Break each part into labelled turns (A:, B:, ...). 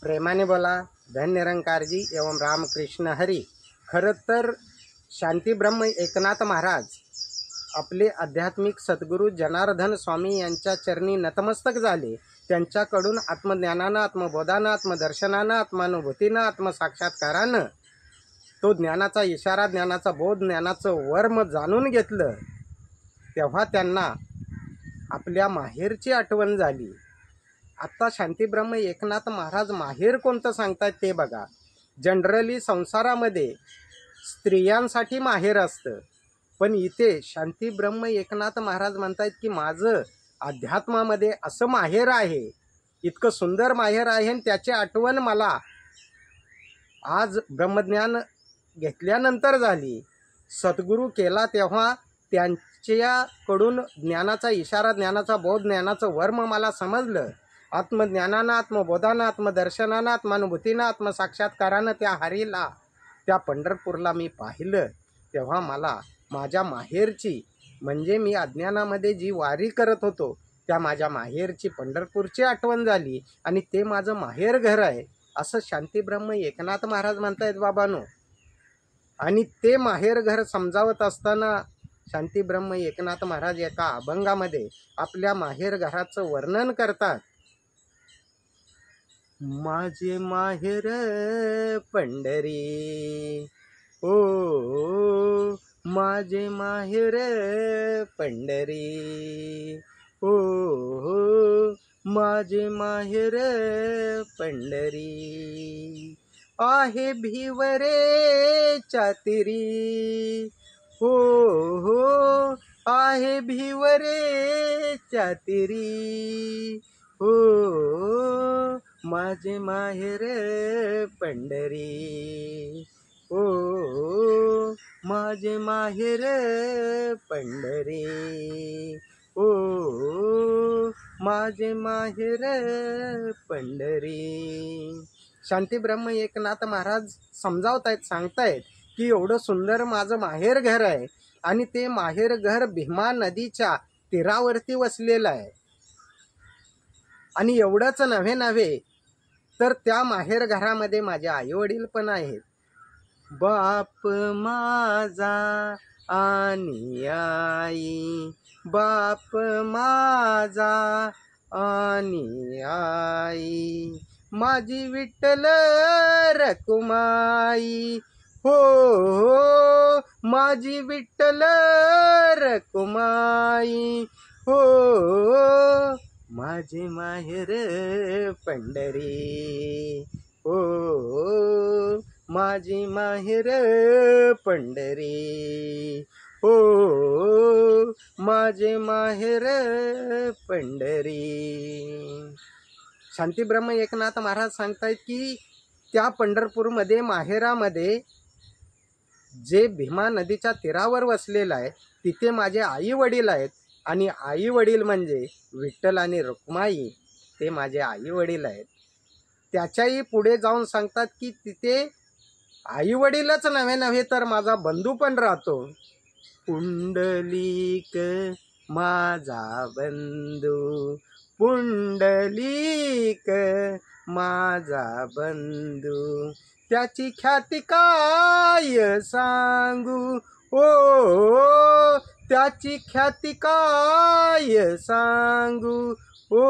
A: प्रेमाने बोला। धन निरंकार जी एवं रामकृष्ण हरी। खरं तर शांती ब्रह्म एकनाथ महाराज आपले आध्यात्मिक सद्गुरू जनार्दन स्वामी यांच्या चरणी नतमस्तक झाले। त्यांच्याकडून आत्मज्ञानानं, आत्मबोधानं, आत्मदर्शनानं, आत्मानुभूतीनं, आत्मसाक्षात्कारानं तो ज्ञानाचा इशारा, ज्ञानाचा बोध, ज्ञानाचं वर्म जाणून घेतलं। तेव्हा त्यांना आपल्या माहेरची आठवण झाली। आता शांतीब्रह्म एकनाथ महाराज माहेर कोणतं सांगतात ते बघा। जनरली संसारामध्ये स्त्रियांसाठी माहेर असतं, पण इथे शांतीब्रह्म एकनाथ महाराज म्हणतात की माझं अध्यात्मामध्ये असं माहेर आहे, इतकं सुंदर माहेर आहे, आणि त्याची आठवण मला आज ब्रह्मज्ञान घेतल्यानंतर झाली। सद्गुरू केला तेव्हा त्यांच्याकडून ज्ञानाचा इशारा, ज्ञानाचा बोध, ज्ञानाचं वर्म मला समजलं। आत्मज्ञानानं, आत्मबोधानं, आत्मदर्शनानं, आत्मानुभूतीनं, आत्मसाक्षात्कारानं त्या हरीला, त्या पंढरपूरला मी पाहिलं। तेव्हा मला माझ्या माहेरची, म्हणजे मी अज्ञानामध्ये जी वारी करत होतो त्या माझ्या माहेरची, पंढरपूरची आठवण झाली, आणि ते माझं माहेर घर आहे असं शांतीब्रह्म एकनाथ महाराज म्हणतायत बाबांनो। आणि ते माहेर घर समजावत असताना शांतीब्रह्म एकनाथ महाराज एका अभंगामध्ये आपल्या माहेर घराचं वर्णन करतात। माझे माहेर पंढरी, ओ माझे माहेर पंढरी, ओ माझे माहेर पंढरी, आहे भिवरेच्या तिरी, हो आहे भिवरेच्या तिरी, हो माझे माहेर पंढरी, ओ माझे माहेर पंढरी, ओ माझे माहेर पंढरी। शांतीब्रह्म एकनाथ महाराज समजावतायत, सांगतायत की एवढं सुंदर माझं माहेर घर आहे, आणि ते माहेर घर भीमा नदीच्या तीरावरती वसलेलं आहे। आणि एवढंच नव्हे तर त्या माहेर घरामध्ये माझे आई वडील पण आहेत। बाप माझा आणि आई, बाप माझा आणि आई, माझी विठ्ठल रखुमाई, हो माझी विठ्ठल रखुमाई, हो माझे माहेर पंढरी, हो माझी माहेर पंढरी, हो माझे माहेर पंढरी। शांतीब्रह्म एकनाथ महाराज सांगतायत की त्या पंढरपूरमध्ये, माहेरामध्ये जे भीमा नदीच्या तीरावर वसलेलं आहे, तिथे माझे आई वडील आहेत। आणि आई वडील म्हणजे विठ्ठल आणि रुक्माई, ते माझे आई वडील आहेत। त्याच्याही पुढे जाऊन सांगतात की तिथे आई वडीलच नव्हे तर माझा बंधू पण राहतो। पुंडलिक माझा बंधू, पुंडलिक माझा बंधू, त्याची ख्याती काय सांगू, ओ त्याची ख्याती काय सांगू, ओ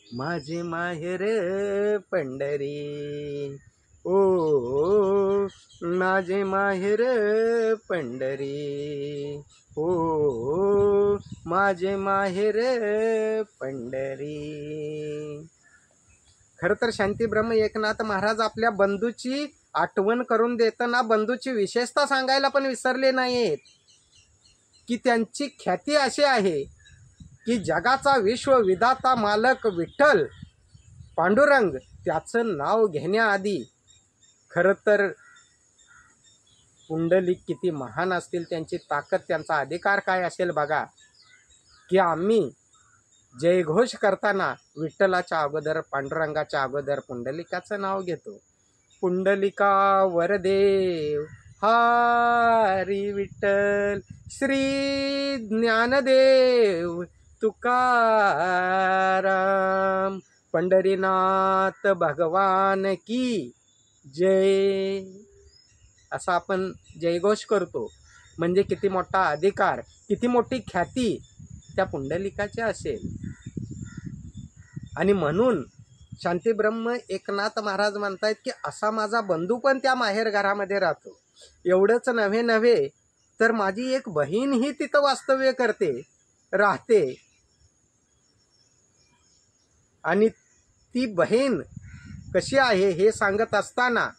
A: माझे माहेर पंढरी, ओ माझे माहेर पंढरी, ओ माझे माहेर पंढरी। खरं तर शांतीब्रह्म एकनाथ महाराज आपल्या बंधूची आठवण करून देताना बंधूची विशेषता सांगायला पण विसरले नाहीत, की त्यांची ख्याती अशी आहे की जगाचा विश्वविधाता मालक विठ्ठल पांडुरंग, त्याचं नाव घेण्याआधी खरं तर पुंडलिक किती महान असतील, त्यांची ताकद, त्यांचा अधिकार काय असेल बघा, की आम्ही जयघोष करताना विठ्ठलाच्या अगोदर, पांडुरंगाच्या अगोदर पुंडलिकाचं नाव घेतो। पुंडलिका वरदेव हरी विठ्ठल, श्री ज्ञानदेव तुकाराम, पंढरीनाथ भगवान की जय असा आपण जयघोष करतो. म्हणजे किती मोठा अधिकार, किती मोठी ख्याती त्या पुंडलिकाची असेल. आणि म्हणून शांतीब्रह्म एकनाथ महाराज म्हणतायत की असा माझा बंधू पण त्या माहेर घरामध्ये राहतो. एवढंच नव्हे तर माझी एक बहीण ही तिथं वास्तव्य करते, राहते. आणि ती बहीण कशी आहे हे सांगत असताना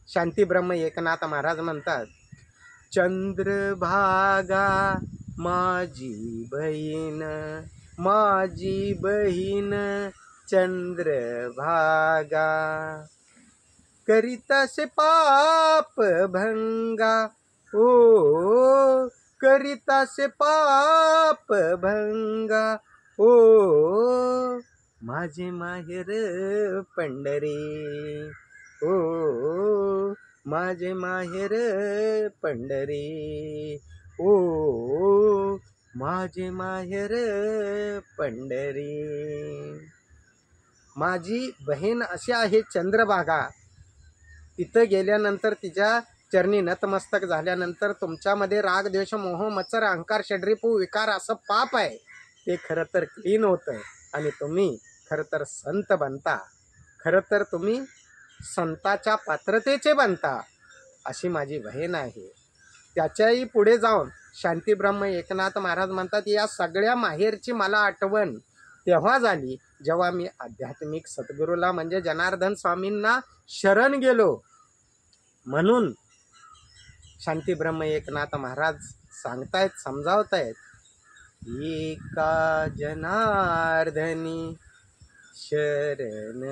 A: शांतीब्रह्म एकनाथ महाराज म्हणतात, चंद्रभागा माझी बहीण, माझी बहीण चंद्रभागा, करितासे पाप भंगा, ओ करितासे पाप भंगा, ओ माझे माहेर पंढरी, ओ माझे माहेर पंढरी, ओ माझे माहेर पंढरी. माझी बहीण अशी आहे चंद्रभागा. तिथं गेल्यानंतर तिच्या चरणी नतमस्तक झाल्यानंतर तुमच्यामध्ये राग द्वेष मोह मत्सर अहंकार षड्रिपू विकार असं पाप आहे ते खरं तर क्लीन होतं आणि तुम्ही खरं तर संत बनता. खरं तर तुम्ही संताच्या पात्रतेचे बनता. अशी माझी बहीण आहे. त्याच्याही पुढे जाऊन शांतीब्रह्म एकनाथ महाराज म्हणतात, या सगळ्या माहेरची मला आठवण तेव्हा झाली जेव्हा मी आध्यात्मिक सद्गुरूला म्हणजे जनार्दन स्वामींना शरण गेलो. म्हणून शांतीब्रह्म एकनाथ महाराज सांगतायत, समजावतायत, एका जनार्दनी शरण,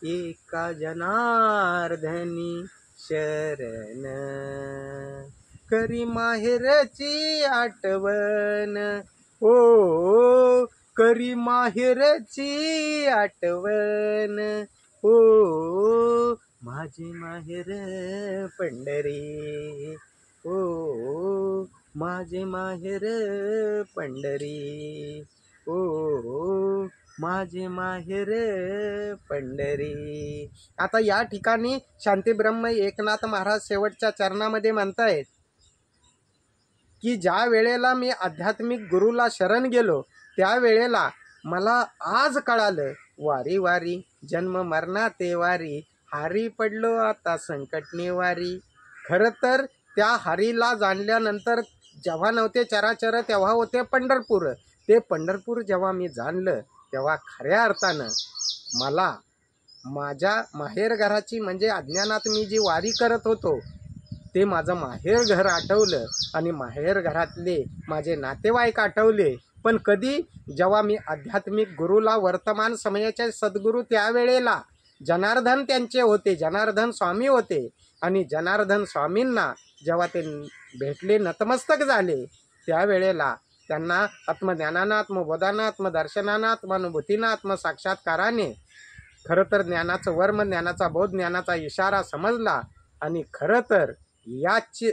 A: एका जनार्दनी शरण, करी माहेरची आठवण, ओ करी माहेरची आठवण, ओ माझे माहेर पंढरी, ओ माझे माहेर पंढरी, ओ माझे माहेर पंढरी. आता या ठिकाणी शांतीब्रह्म एकनाथ महाराज शेवटच्या चरणामध्ये म्हणतायत की ज्या वेळेला मी आध्यात्मिक गुरुला शरण गेलो त्यावेळेला मला आज कळालं, वारी वारी जन्म मरणाते वारी, हारी पडलो आता संकटनी वारी. खरं तर त्या हरीला जाणल्यानंतर जेव्हा नव्हते चराचर तेव्हा होते पंढरपूर. ते पंढरपूर जेव्हा मी जाणलं तेव्हा खऱ्या अर्थानं मला माझ्या माहेर घराची म्हणजे अज्ञानात मी जी वारी करत होतो ते माझं माहेर घर आठवलं आणि माहेर घरातले माझे नातेवाईक आठवले. पण कधी, जेव्हा मी आध्यात्मिक गुरुला वर्तमान समयाचे सद्गुरू त्यावेळेला जनार्दन त्यांचे होते, जनार्दन स्वामी होते. आणि जनार्दन स्वामींना जेव्हा ते भेटले, नतमस्तक झाले, त्यावेळेला त्यांना आत्मज्ञानानं, आत्मबोधानं, आत्मदर्शनानं, आत्मानुभूतीनं, आत्मसाक्षात्काराने खरं तर ज्ञानाचं वर्म, ज्ञानाचा बोध, ज्ञानाचा इशारा समजला. आणि खरं तर याच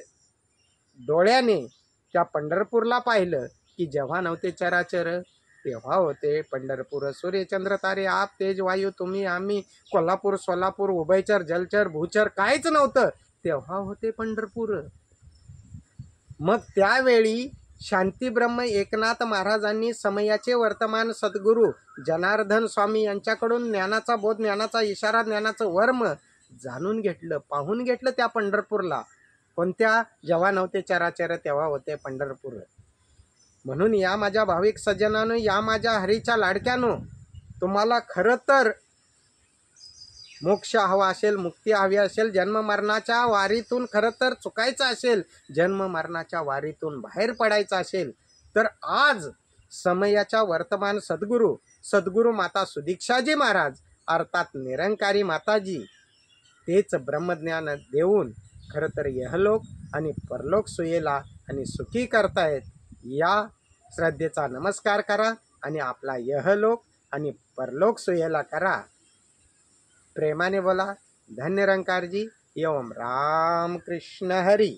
A: डोळ्याने त्या पंढरपूरला पाहिलं की जेव्हा नव्हते चराचर तेव्हा होते पंढरपूर. सूर्यचंद्र तारे आप तेज वायू तुम्ही आम्ही, कोल्हापूर सोलापूर उभयचर जलचर भूचर काहीच नव्हतं तेव्हा होते पंढरपूर. मग त्यावेळी शांतीब्रह्म एकनाथ महाराजांनी समयाचे वर्तमान सद्गुरू जनार्दन स्वामी यांच्याकडून ज्ञानाचा बोध, ज्ञानाचा इशारा, ज्ञानाचं वर्म जाणून घेतलं, पाहून घेतलं त्या पंढरपूरला. कोणत्या? जेव्हा नव्हते चराचर तेव्हा होते पंढरपूर. म्हणून या माझ्या भाविक सज्जनानो, या माझ्या हरीच्या लाडक्यानो, तुम्हाला खरं तर मोक्ष हवा असेल, मुक्ती हवी असेल, जन्म मरणाच्या वारीतून खरं तर चुकायचं असेल, जन्म मरणाच्या वारीतून बाहेर पडायचं असेल, तर आज समयाच्या वर्तमान सद्गुरू माता सुदीक्षाजी महाराज अर्थात निरंकारी माताजी तेच ब्रह्मज्ञान देऊन खरं तर यहलोक आणि परलोक सोयीला आणि सुखी करतायत. या श्रद्धेचा नमस्कार करा आणि आपला यहलोक आणि परलोक सोयीला करा. प्रेमाने बोला, धन्य निरंकारजी. एवं राम कृष्ण हरी.